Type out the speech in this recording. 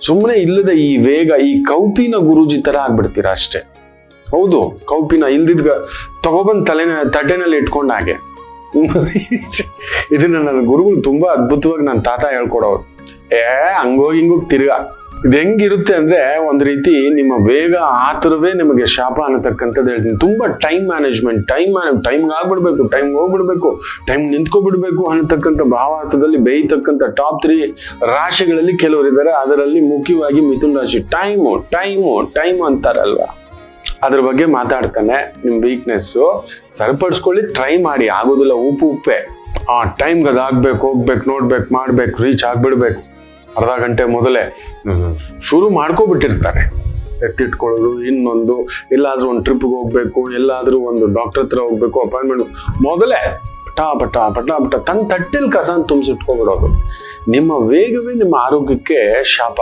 ಸುಮ್ಮನೆ ಇಲ್ಲದ ಈ ವೇಗ, ಈ ಕೌಪಿನ ಗುರೂಜಿ ತರ ಆಗ್ಬಿಡ್ತೀರಾ ಅಷ್ಟೇ. ಹೌದು, ಕೌಪಿನ ಇಲ್ದಿದ್ಗ ತಗೊಬಂದ್ ತಟ್ಟೆನಲ್ಲಿ ಇಟ್ಕೊಂಡ ಹಾಗೆ. ಇದನ್ನ ನನ್ನ ಗುರುಗಳು ತುಂಬಾ ಅದ್ಭುತವಾಗಿ ನನ್ನ ತಾತ ಹೇಳ್ಕೊಡೋರು. ಹಂಗೋಗಿ ಹಿಂಗೋಗಿ ತಿರ್ಗಾ ಇದು ಹೆಂಗಿರುತ್ತೆ ಅಂದ್ರೆ, ಒಂದ್ ರೀತಿ ನಿಮ್ಮ ವೇಗ ಆತರವೇ ನಿಮಗೆ ಶಾಪ ಅನ್ನತಕ್ಕಂಥದ್ದು ಹೇಳ್ತೀನಿ. ತುಂಬಾ ಟೈಮ್ ಮ್ಯಾನೇಜ್ಮೆಂಟ್, ಟೈಮ್ಗೆ ಆಗ್ಬಿಡ್ಬೇಕು, ಟೈಮ್ ಹೋಗ್ಬಿಡ್ಬೇಕು, ಟೈಮ್ ನಿಂತ್ಕೊಬಿಡ್ಬೇಕು ಅನ್ನತಕ್ಕಂಥ ಭಾವಾರ್ಥದಲ್ಲಿ ಬೇಯ್ತಕ್ಕಂಥ ಟಾಪ್ 3 ರಾಶಿಗಳಲ್ಲಿ ಕೆಲವರು ಇದ್ದಾರೆ. ಅದರಲ್ಲಿ ಮುಖ್ಯವಾಗಿ ಮಿಥುನ ರಾಶಿ. ಟೈಮು ಅಂತಾರಲ್ವಾ, ಅದ್ರ ಬಗ್ಗೆ ಮಾತಾಡ್ತಾನೆ. ನಿಮ್ ವೀಕ್ನೆಸ್ಸು ಸರಿಪಡಿಸ್ಕೊಳ್ಳಿ, ಟ್ರೈ ಮಾಡಿ. ಆಗೋದಿಲ್ಲ, ಉಪ್ಪೆ ಟೈಮ್ಗೆ ಅದಾಗ್ಬೇಕು, ಹೋಗ್ಬೇಕು, ನೋಡ್ಬೇಕು, ಮಾಡ್ಬೇಕು, ರೀಚ್ ಆಗ್ಬಿಡ್ಬೇಕು. ಅರ್ಧ ಗಂಟೆ ಮೊದಲೇ ಶುರು ಮಾಡ್ಕೊಬಿಟ್ಟಿರ್ತಾರೆ. ಎತ್ತಿಟ್ಕೊಳ್ಳೋದು, ಇನ್ನೊಂದು ಎಲ್ಲಾದ್ರೂ ಒಂದು ಟ್ರಿಪ್ಗೆ ಹೋಗ್ಬೇಕು, ಎಲ್ಲಾದ್ರೂ ಒಂದು ಡಾಕ್ಟರ್ ಹತ್ರ ಹೋಗ್ಬೇಕು, ಅಪಾಯಿಂಟ್ಮೆಂಟ್ ಮೊದಲೇ ಪಟ ತನ್ನ ತಟ್ಟೆಲ್ ಕಸ ತುಂಬಿಸಿಟ್ಕೊಬಿಡೋದು. ನಿಮ್ಮ ವೇಗವೇ ನಿಮ್ಮ ಆರೋಗ್ಯಕ್ಕೆ ಶಾಪ.